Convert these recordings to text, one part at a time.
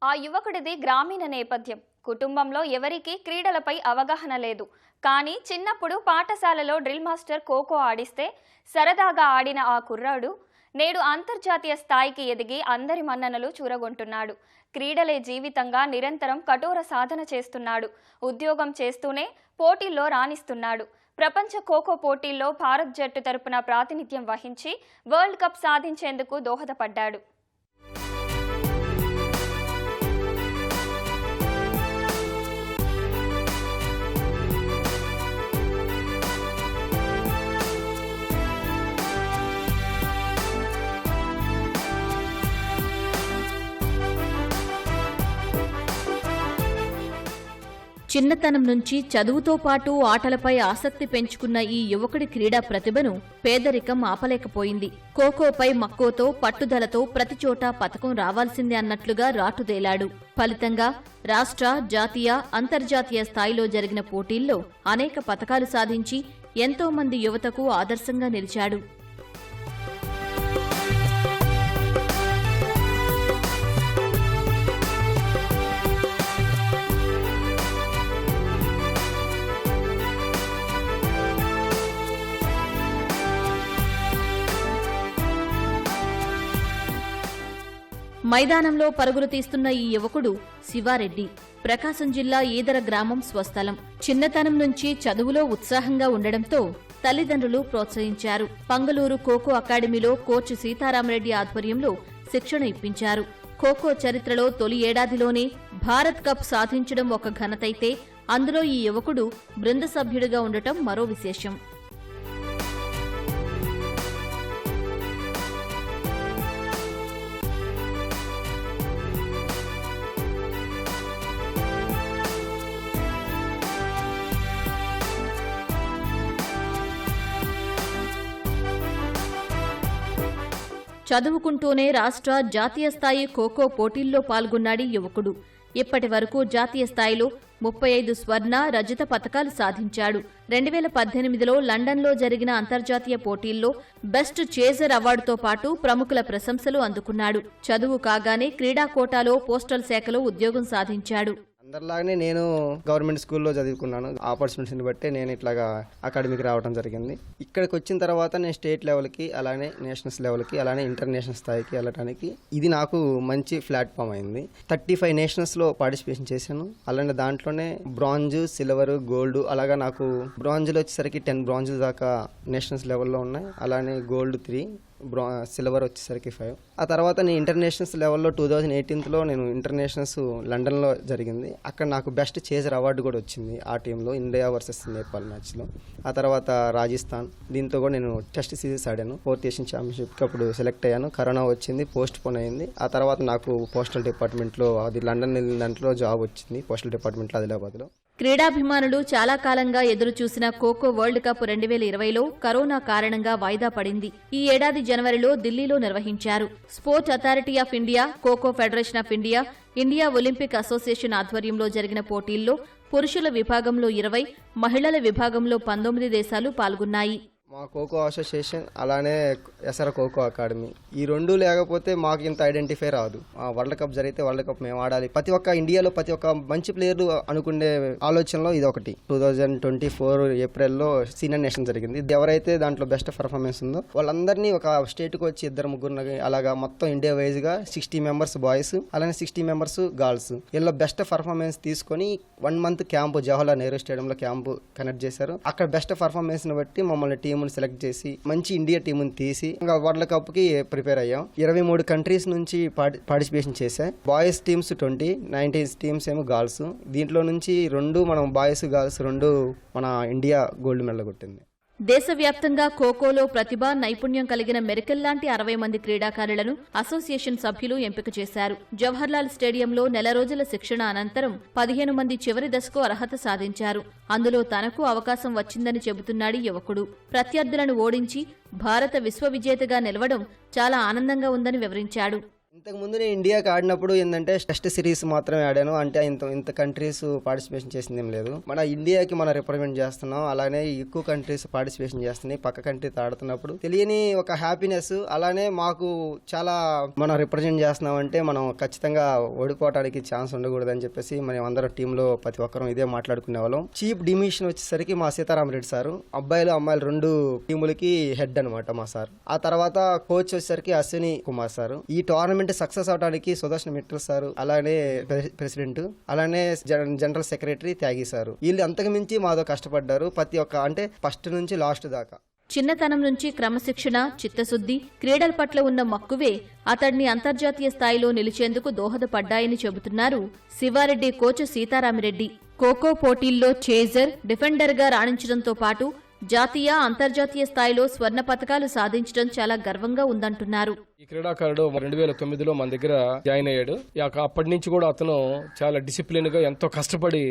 ఆ యువకుడిది గ్రామీణ నేపథ్యం. కుటుంబంలో ఎవరికీ క్రీడలపై అవగాహన లేదు. కానీ చిన్నప్పుడు పాఠశాలలో డ్రిల్ మాస్టర్ ఖోఖో ఆడిస్తే సరదాగా ఆడిన ఆ కుర్రాడు నేడు అంతర్జాతీయ స్థాయికి ఎదిగి అందరి మన్ననలు చూరగొంటున్నాడు. క్రీడలే జీవితంగా నిరంతరం కఠోర సాధన చేస్తున్నాడు. ఉద్యోగం చేస్తూనే పోటీల్లో రాణిస్తున్నాడు. ప్రపంచ ఖోఖో పోటీల్లో భారత్ జట్టు తరపున ప్రాతినిధ్యం వహించి వరల్డ్ కప్ సాధించేందుకు దోహదపడ్డాడు. చిన్నతనం నుంచి చదువుతో పాటు ఆటలపై ఆసక్తి పెంచుకున్న ఈ యువకుడి క్రీడా ప్రతిభను పేదరికం ఆపలేకపోయింది. ఖోఖోపై మక్కువతో పట్టుదలతో ప్రతిచోటా పతకం రావాల్సిందే అన్నట్లుగా రాటుదేలాడు. ఫలితంగా రాష్ట్ర, జాతీయ, అంతర్జాతీయ స్థాయిలో జరిగిన పోటీల్లో అనేక పతకాలు సాధించి ఎంతో మంది యువతకు ఆదర్శంగా నిలిచాడు. మైదానంలో పరుగులు తీస్తున్న ఈ యువకుడు శివారెడ్డి. ప్రకాశం జిల్లా ఈదర గ్రామం స్వస్థలం. చిన్నతనం నుంచి చదువులో ఉత్సాహంగా ఉండడంతో తల్లిదండ్రులు ప్రోత్సహించారు. పంగలూరు ఖోఖో అకాడమీలో కోచ్ సీతారామరెడ్డి ఆధ్వర్యంలో శిక్షణ ఇప్పించారు. ఖోఖో చరిత్రలో తొలి ఏడాదిలోనే భారత్ కప్ సాధించడం ఒక ఘనతైతే అందులో ఈ యువకుడు బృంద సభ్యుడిగా ఉండటం మరో విశేషం. చదువుకుంటూనే రాష్ట్ర, జాతీయ స్థాయి ఖోఖో పోటీల్లో పాల్గొన్నాడు యువకుడు. ఇప్పటి వరకు జాతీయ స్థాయిలో 35 స్వర్ణ, రజత పతకాలు సాధించాడు. 2018లో లండన్లో జరిగిన అంతర్జాతీయ పోటీల్లో బెస్ట్ చేజర్ అవార్డుతో పాటు ప్రముఖుల ప్రశంసలు అందుకున్నాడు. చదువు కాగానే క్రీడా కోటాలో పోస్టల్ శాఖలో ఉద్యోగం సాధించాడు. అందరిలాగానే నేను గవర్నమెంట్ స్కూల్లో చదువుకున్నాను. ఆపర్చునిటీని బట్టే నేను ఇట్లాగా అకాడమీకి రావడం జరిగింది. ఇక్కడికి వచ్చిన తర్వాత నేను స్టేట్ లెవెల్కి, అలానే నేషనల్స్ లెవెల్కి, అలానే ఇంటర్నేషనల్ స్థాయికి వెళ్ళడానికి ఇది నాకు మంచి ప్లాట్ఫామ్ అయింది. 35 నేషనల్స్లో పార్టిసిపేషన్ చేశాను. అలానే దాంట్లోనే బ్రాంజ్, సిల్వర్, గోల్డ్, అలాగా నాకు బ్రాంజ్లో వచ్చేసరికి 10 బ్రాంజ్ల దాకా నేషనల్స్ లెవెల్లో ఉన్నాయి. అలానే గోల్డ్ 3, సిల్వర్ వచ్చేసరికి 5. ఆ తర్వాత నేను ఇంటర్నేషనల్స్ లెవెల్లో 2018లో నేను ఇంటర్నేషనల్స్ లండన్లో జరిగింది. అక్కడ నాకు బెస్ట్ చేజర్ అవార్డు కూడా వచ్చింది. ఆ టీంలో ఇండియా వర్సెస్ నేపాల్ మ్యాచ్లో. ఆ తర్వాత రాజస్థాన్, దీంతో కూడా నేను టెస్ట్ సిరీస్ ఆడాను. 4th ఏషియన్ ఛాంపియన్షిప్కి అప్పుడు సెలెక్ట్ అయ్యాను. కరోనా వచ్చింది, పోస్ట్ పోన్ అయింది. ఆ తర్వాత నాకు పోస్టల్ డిపార్ట్మెంట్లో, అది లండన్ వెళ్ళిన దాంట్లో జాబ్ వచ్చింది పోస్టల్ డిపార్ట్మెంట్లో ఆదిలాబాద్లో. క్రీడాభిమానులు చాలా కాలంగా ఎదురుచూసిన ఖోఖో వరల్డ్ కప్ 2020లో కరోనా కారణంగా వాయిదా పడింది. ఈ ఏడాది జనవరిలో ఢిల్లీలో నిర్వహించారు. Sport authority of India, kho kho federation of India, India Olympic association ఆధ్వర్యంలో జరిగిన పోటీల్లో పురుషుల విభాగంలో 20, మహిళల విభాగంలో 19 దేశాలు పాల్గొన్నాయి. మా ఖోఖో అసోసియేషన్, అలానే ఎస్ఆర్ ఖోఖో అకాడమీ, ఈ రెండు లేకపోతే మాకు ఇంత ఐడెంటిఫై రాదు. వరల్డ్ కప్ జరిగితే వరల్డ్ కప్ మేము ఆడాలి. ప్రతి ఒక్క ఇండియాలో ప్రతి ఒక్క మంచి ప్లేయర్లు అనుకునే ఆలోచనలో ఇది ఒకటి. 2024 ఏప్రిల్లో సీనియర్ నేషన్ జరిగింది. ఎవరైతే దాంట్లో బెస్ట్ పర్ఫార్మెన్స్ ఉందో వాళ్ళందరినీ ఒక స్టేట్కి వచ్చి 2-3 అలాగా మొత్తం ఇండియా వైజ్గా 60 మెంబర్స్ బాయ్స్, అలానే 60 మెంబర్స్ గర్ల్స్, వీళ్ళలో బెస్ట్ పర్ఫార్మెన్స్ తీసుకొని 1 మంత్ క్యాంపు జవహర్లాల్ నెహ్రూ స్టేడియంలో క్యాంపు కనెక్ట్ చేశారు. అక్కడ బెస్ట్ పర్ఫార్మెన్స్ బట్టి మమ్మల్ని టీం సెలెక్ట్ చేసి మంచి ఇండియా టీంని తీసి ఇంకా వరల్డ్ కప్ కి ప్రిపేర్ అయ్యాం. 23 కంట్రీస్ నుంచి పార్టిసిపేషన్ చేశాం. బాయ్స్ టీమ్స్ 20, 19 టీమ్స్ ఏమో గర్ల్స్. దీంట్లో నుంచి 2 మనం బాయ్స్, గర్ల్స్ 2 మన ఇండియా గోల్డ్ మెడల్ కొట్టింది. దేశవ్యాప్తంగా ఖోఖోలో ప్రతిభ, నైపుణ్యం కలిగిన మెరికల్ లాంటి 60 మంది క్రీడాకారులను అసోసియేషన్ సభ్యులు ఎంపిక చేశారు. జవహర్లాల్ స్టేడియంలో నెల రోజుల శిక్షణ అనంతరం 15 మంది చివరి దశకు అర్హత సాధించారు. అందులో తనకు అవకాశం వచ్చిందని చెబుతున్నాడు యువకుడు. ప్రత్యర్థులను ఓడించి భారత విశ్వవిజేతగా నిలవడం చాలా ఆనందంగా ఉందని వివరించాడు. ఇంతకుముందు నేను ఇండియాకి ఆడినప్పుడు ఏంటంటే టెస్ట్ సిరీస్ మాత్రమే ఆడాను. అంటే ఇంత కంట్రీస్ పార్టిసిపేషన్ చేసింది ఏం లేదు. మన ఇండియాకి మనం రిప్రజెంట్ చేస్తున్నాం, అలానే ఎక్కువ కంట్రీస్ పార్టిసిపేషన్ చేస్తున్నాయి. పక్క కంట్రీతో ఆడుతున్నప్పుడు తెలియని ఒక హ్యాపీనెస్, అలానే మాకు చాలా మనం రిప్రజెంట్ చేస్తున్నాం అంటే మనం ఖచ్చితంగా ఓడిపోవడానికి ఛాన్స్ ఉండకూడదని చెప్పేసి మనం అందరం టీంలో ప్రతి ఒక్కరం ఇదే మాట్లాడుకునే వాళ్ళం. చీఫ్ డిమిషన్ వచ్చేసరికి మా సీతారామరెడ్డి సారు, అబ్బాయిలు అమ్మాయిలు 2 టీములకి హెడ్ అనమాట మా సార్. ఆ తర్వాత కోచ్ వచ్చేసరికి అశ్విని కుమార్ సార్. ఈ టోర్నమెంట్ సక్సెస్ అవడానికి సుదర్శన్ మిట్టల్ సార్, అలానే ప్రెసిడెంట్, అలానే జనరల్ సెక్రటరీ త్యాగి సార్. వీళ్ళు అంతకు మించి మాతో కష్టపడ్డారు ప్రతి ఒక్క, అంటే ఫస్ట్ నుంచి లాస్ట్ దాకా. చిన్నతనం నుంచి క్రమశిక్షణ, చిత్తశుద్ధి, క్రీడల పట్ల ఉన్న మక్కువే అతడిని అంతర్జాతీయ స్థాయిలో నిలిచేందుకు దోహదపడ్డాయని చెబుతున్నారు శివారెడ్డి కోచ్ సీతారామిరెడ్డి. ఖోఖో పోటీల్లో చేజర్, డిఫెండర్గా రాణించడంతో పాటు జాతీయ, అంతర్జాతీయ స్థాయిలో స్వర్ణ పతకాలు సాధించడం చాలా గర్వంగా ఉందంటున్నారు. ఈ క్రీడాకారుడు 2009లో మన దగ్గర జాయిన్ అయ్యాడు. అప్పటి నుంచి కూడా అతను చాలా డిసిప్లిన్ గా ఎంతో కష్టపడి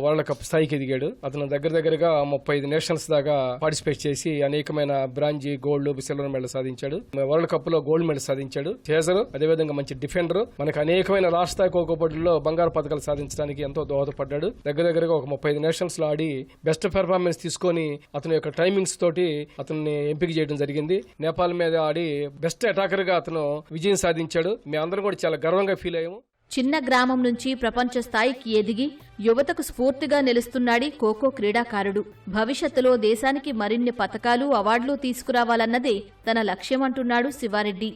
వరల్డ్ కప్ స్థాయికి ఎదిగాడు. అతను దగ్గరగా 35 నేషనల్స్ దాకా పార్టిసిపేట్ చేసి అనేకమైన బ్రాంజీ, గోల్డ్, సిల్వర్ మెడల్ సాధించాడు. వరల్డ్ కప్ లో గోల్డ్ మెడల్ సాధించాడు. చేజర్ అదేవిధంగా మంచి డిఫెండర్. మనకు అనేకమైన రాష్ట్ర స్థాయి ఖోఖో పోటీల్లో బంగారు పతకాలు సాధించడానికి ఎంతో దోహదపడ్డాడు. దగ్గరగా ఒక 35 నేషనల్స్ లో ఆడి బెస్ట్ పెర్ఫార్మెన్స్ తీసుకొని అతని యొక్క టైమింగ్స్ తోటి అతన్ని ఎంపిక చేయడం జరిగింది. నేపాల్ మీద ఆడి బెస్ట్ అటాకర్ గా అతను విజయం సాధించాడు. మేమందరం కూడా చాలా గర్వంగా ఫీల్ అయ్యాము. చిన్న గ్రామం నుంచి ప్రపంచ స్థాయికి ఎదిగి యువతకు స్ఫూర్తిగా నిలుస్తున్నాడు ఖోఖో క్రీడాకారుడు. భవిష్యత్తులో దేశానికి మరిన్ని పతకాలు, అవార్డులు తీసుకురావాలన్నదే తన లక్ష్యమంటున్నాడు శివారెడ్డి.